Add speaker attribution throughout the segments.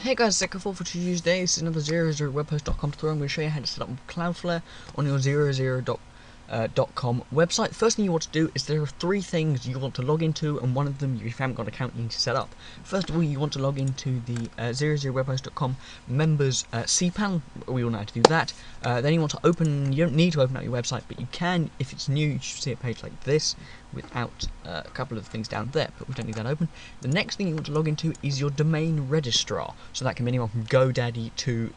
Speaker 1: Hey guys, Zekafor for Tuesday. This is another 000webhost.com tutorial. I'm going to show you how to set up Cloudflare on your 000.com website. The first thing you want to do is there are three things you want to log into, and one of them, if you haven't got an account, you need to set up. First of all, you want to log into the 000webhost.com members cPanel. We all know how to do that. Then you want to open, you don't need to open up your website, but you can, if it's new, you should see a page like this without a couple of things down there, but we don't need that open. The next thing you want to log into is your domain registrar. So that can be anyone from GoDaddy to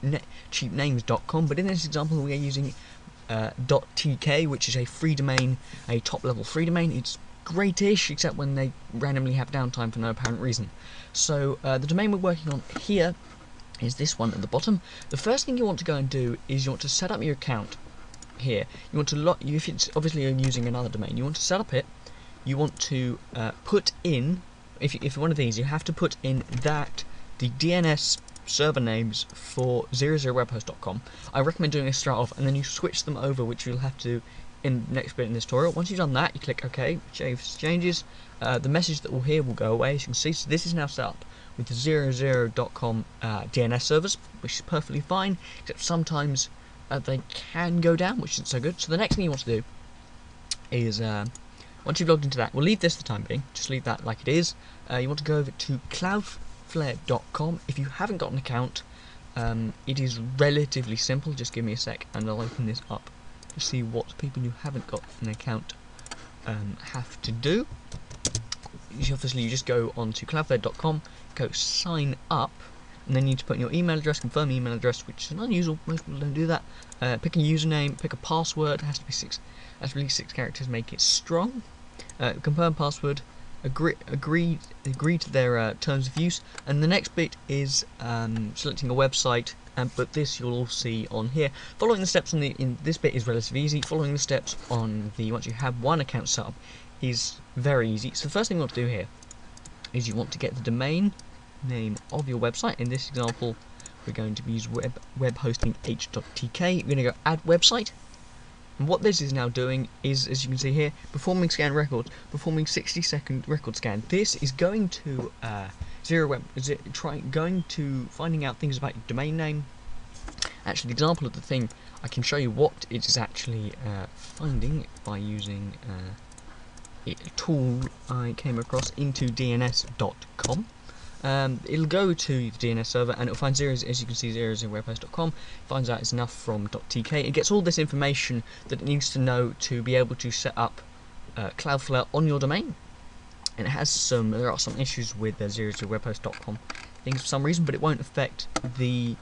Speaker 1: cheapnames.com, but in this example we are using .tk, which is a free domain, a top-level free domain. It's great-ish, except when they randomly have downtime for no apparent reason. So the domain we're working on here is this one at the bottom. The first thing you want to go and do is you want to set up your account here. You want to if it's obviously you're using another domain, you want to set up it. You want to put in, if you're one of these, you have to put in that the DNS server names for 000webhost.com. I recommend doing this straight off, and then you switch them over, which you'll have to do in the next bit in this tutorial. Once you've done that, you click OK, save changes. The message that will here will go away, as you can see. So this is now set up with the 000.com DNS servers, which is perfectly fine, except sometimes they can go down, which isn't so good. So the next thing you want to do is, once you've logged into that, we'll leave this for the time being, just leave that like it is. You want to go over to Cloudflare.com. If you haven't got an account, it is relatively simple. Just give me a sec and I'll open this up to see what people who haven't got an account have to do. Obviously you just go on to Cloudflare.com, go sign up, and then you need to put in your email address, confirm email address, which is unusual, most people don't do that. Pick a username, pick a password, it has to be at least 6 characters, make it strong. Confirm password, agree to their terms of use, and the next bit is selecting a website, but this you'll all see on here. Following the steps in this bit is relatively easy. Following the steps on once you have one account set up is very easy. So the first thing you want to do here is you want to get the domain name of your website. In this example, we're going to use web hosting h.tk. You're going to go add website. And what this is now doing is, as you can see here, performing scan records, performing 60-second record scan. This is going to going to finding out things about your domain name. Actually, the example of the thing, I can show you what it is actually finding by using a tool I came across into DNS.com. It'll go to the DNS server and it'll find as you can see, 000webhost.com. Finds out it's enough from .tk. It gets all this information that it needs to know to be able to set up Cloudflare on your domain. And it has there are some issues with the 000webhost.com things for some reason, but it won't affect the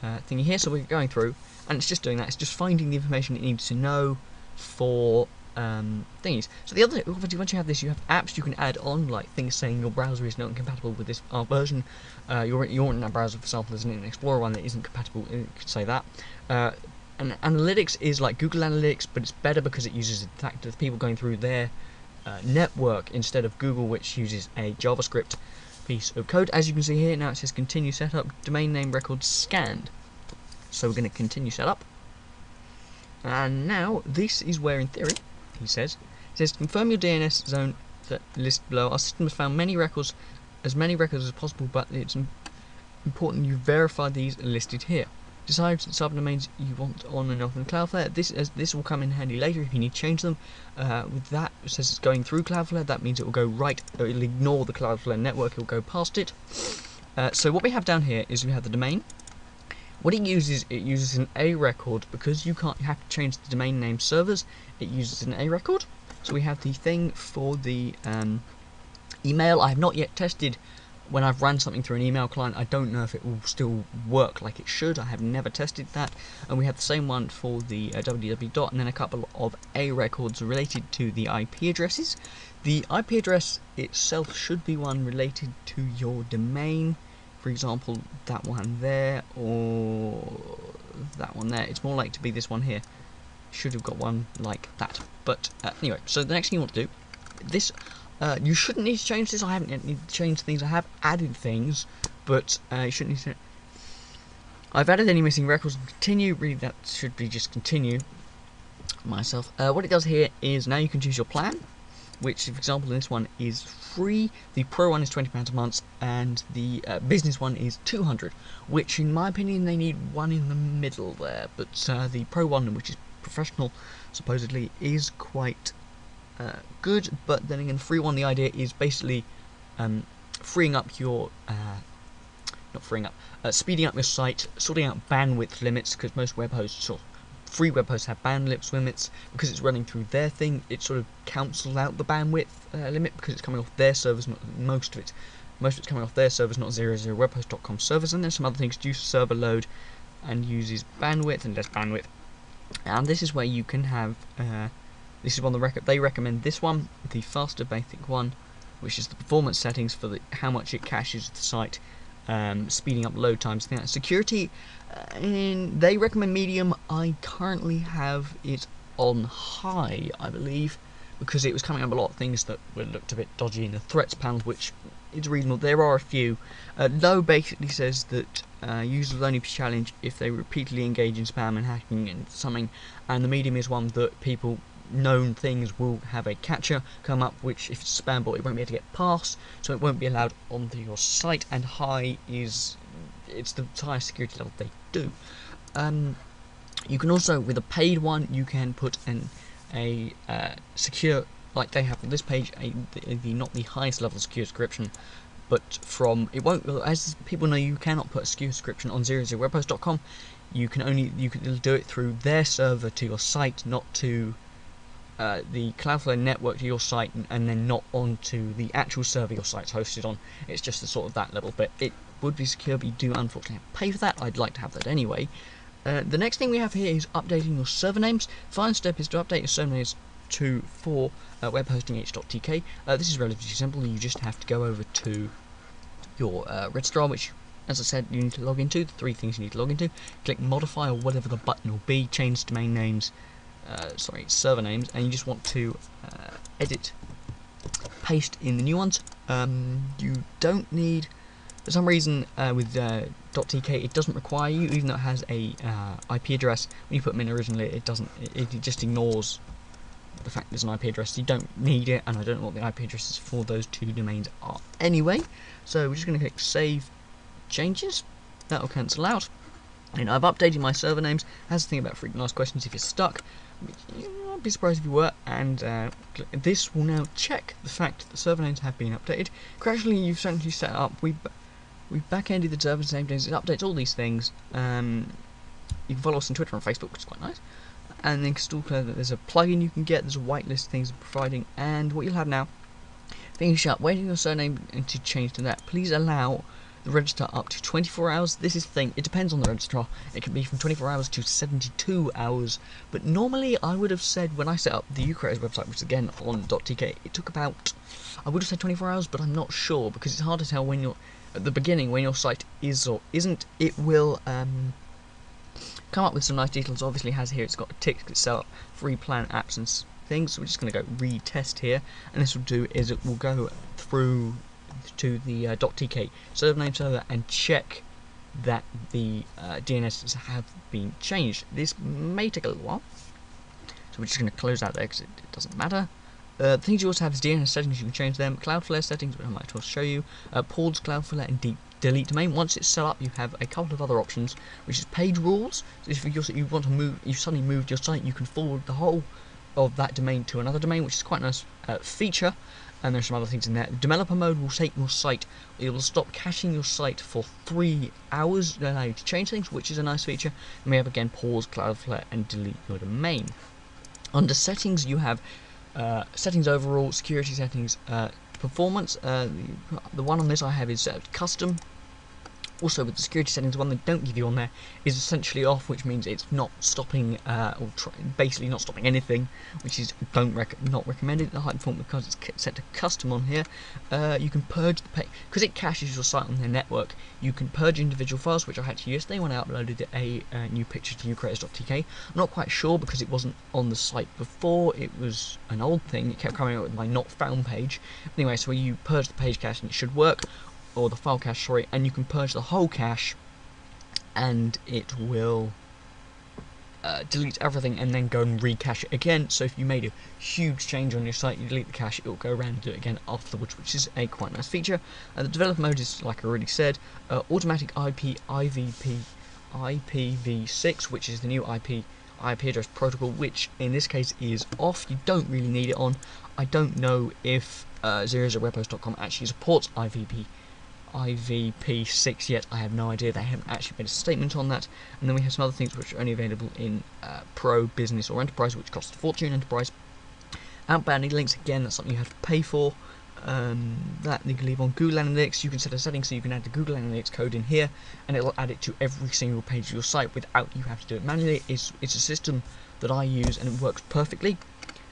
Speaker 1: thingy here. So we're going through, and it's just doing that. It's just finding the information it needs to know for thingies. So the other, once you have this, you have apps you can add on, like things saying your browser is not compatible with this version. Your internet browser, for example, there's an Explorer one that isn't compatible. You could say that. And analytics is like Google Analytics, but it's better because it uses the fact of people going through their network instead of Google, which uses a JavaScript piece of code. As you can see here, now it says continue setup, domain name records scanned. So we're going to continue setup. And now this is where, in theory, he says, confirm your DNS zone that list below. Our system has found as many records as possible, but it's important you verify these listed here. Decide the subdomains you want on and off in Cloudflare. This will come in handy later if you need to change them. With that, it says it's going through Cloudflare. That means it will go right. It'll ignore the Cloudflare network. It will go past it. So what we have down here is we have the domain. What it uses an A record, because you have to change the domain name servers. It uses an A record. So we have the thing for the email. I have not yet tested when I've ran something through an email client. I don't know if it will still work like it should. I have never tested that. And we have the same one for the www. And then a couple of A records related to the IP addresses. The IP address itself should be one related to your domain. For example, that one there, or that one there. It's more like to be this one here. Should have got one like that. But anyway, so the next thing you want to do, this, you shouldn't need to change this. I haven't yet needed to change things. I have added things, but you shouldn't need to. I've added any missing records and continue. Really, that should be just continue myself. What it does here is now you can choose your plan. which, for example, in this one is free. The Pro one is £20 a month, and the business one is £200, which, in my opinion, they need one in the middle there. But the Pro one, which is professional, supposedly, is quite good. But then again, the free one, the idea is basically freeing up your speeding up your site, sorting out bandwidth limits, because most web hosts or free web hosts have bandwidth limits. Because it's running through their thing, it sort of cancels out the bandwidth limit, because it's coming off their servers. Most of it's coming off their servers, not 000webhost.com servers. And there's some other things: reduce server load and uses bandwidth and less bandwidth. And this is where you can have this is one they recommend this one, the faster basic one, which is the performance settings for how much it caches the site, speeding up load times, things like that. Security, and they recommend medium. I currently have it on high, I believe, because it was coming up a lot of things that looked a bit dodgy in the threats panel, which is reasonable. There are a few. Low basically says that users will only be challenged if they repeatedly engage in spam and hacking and something, and the medium is one that people known things will have a catcher come up, which if it's a spam bot, it won't be able to get past, so it won't be allowed onto your site. And high it's the highest security level they do. You can also, with a paid one, you can put a secure, like they have on this page, not the highest level secure subscription, but as people know, you cannot put a secure subscription on 000webhost.com. You can do it through their server to your site, not to the Cloudflare network to your site, and then not onto the actual server your site's hosted on. It's just the sort of that level bit. It would be secure, but you do unfortunately have to pay for that. I'd like to have that anyway. The next thing we have here is updating your server names. Final step is to update your server names for webhosting.htk. This is relatively simple. You just have to go over to your registrar, which, as I said, you need to log into. The three things you need to log into. Click modify, or whatever the button will be. Change domain names. Server names, and you just want to edit, paste in the new ones. You don't need, for some reason, with .tk, it doesn't require you, even though it has a IP address. When you put them in originally, it doesn't. It just ignores the fact there's an IP address. You don't need it, and I don't know what the IP addresses for those two domains are anyway. So we're just going to click Save Changes. That'll cancel out. And I've updated my server names. Has the thing about frequent asked questions if you're stuck. I'd be surprised if you were. And this will now check the fact that the server names have been updated. Gradually, you've essentially set up. We've back-ended the server same days. It updates all these things. You can follow us on Twitter and Facebook, which is quite nice. And then Cloudflare, there's a plugin you can get. There's a whitelist things are providing. And what you'll have now, finish up waiting your surname and to change to that. Please allow the register up to 24 hours. This is the thing, it depends on the registrar. It can be from 24 hours to 72 hours, but normally I would have said, when I set up the Ucreators website, which is again on .tk, it took about, I would have said 24 hours, but I'm not sure, because it's hard to tell when you're, at the beginning, when your site is or isn't. It will come up with some nice details. Obviously has here, it's got a tick to sell up free plan apps and things, so we're just going to go retest here, and this will do is it will go through to the .tk server name server and check that the DNSs have been changed. This may take a little while, so we're just going to close out there because it doesn't matter. The things you also have is DNS settings. You can change them. Cloudflare settings, which I might as well show you. Pause Cloudflare and delete domain. Once it's set up, you have a couple of other options, which is page rules. So if you want to move, you suddenly moved your site, you can forward the whole of that domain to another domain, which is quite a nice feature. And there's some other things in there. Developer mode will take your site. It will stop caching your site for 3 hours. It'll allow you to change things, which is a nice feature. And we have again pause Cloudflare and delete your domain. Under settings, you have settings overall, security settings, performance. The one on this I have is set to custom. Also, with the security settings, the one they don't give you on there is essentially off, which means it's not stopping, basically not stopping anything, which is not recommended. The high performance, because it's set to custom on here. You can purge the page, because it caches your site on their network. You can purge individual files, which I had to yesterday when I uploaded a new picture to ucreators.tk. I'm not quite sure because it wasn't on the site before. It was an old thing. It kept coming up with my not found page. Anyway, so you purge the page cache and it should work. Or the file cache, sorry, and you can purge the whole cache, and it will delete everything and then go and recache it again. So if you made a huge change on your site, you delete the cache, it will go around and do it again afterwards, which is a quite nice feature. The developer mode is, like I already said, automatic IPv6, which is the new IP address protocol, which in this case is off. You don't really need it on. I don't know if 000webhost.com actually supports IVP6 yet. I have no idea. They haven't actually made a statement on that. And then we have some other things which are only available in Pro, Business, or Enterprise, which costs a fortune. Enterprise outbounding links, again, that's something you have to pay for. That you can leave on Google Analytics. You can set a setting so you can add the Google Analytics code in here, and it'll add it to every single page of your site without you have to do it manually. It's a system that I use and it works perfectly.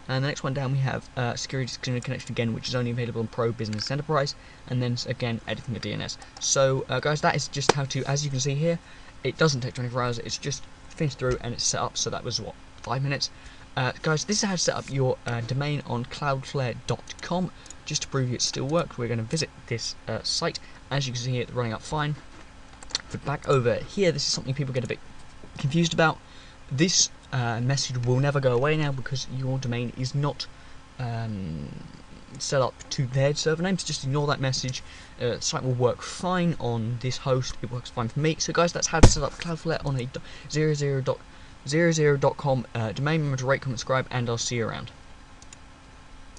Speaker 1: And the next one down we have security connection again, which is only available in Pro, Business, Enterprise, and then again editing the DNS. So guys, that is just how to, as you can see here, it doesn't take 24 hours, it's just finished through and it's set up. So that was what, 5 minutes. Guys, this is how to set up your domain on Cloudflare.com. Just to prove it still works, we're going to visit this site. As you can see, it's running up fine. But back over here, this is something people get a bit confused about. This message will never go away now because your domain is not set up to their server name. So just ignore that message. The site will work fine on this host. It works fine for me. So guys, that's how to set up Cloudflare on a 000.com domain. Remember to rate, comment, subscribe, and I'll see you around.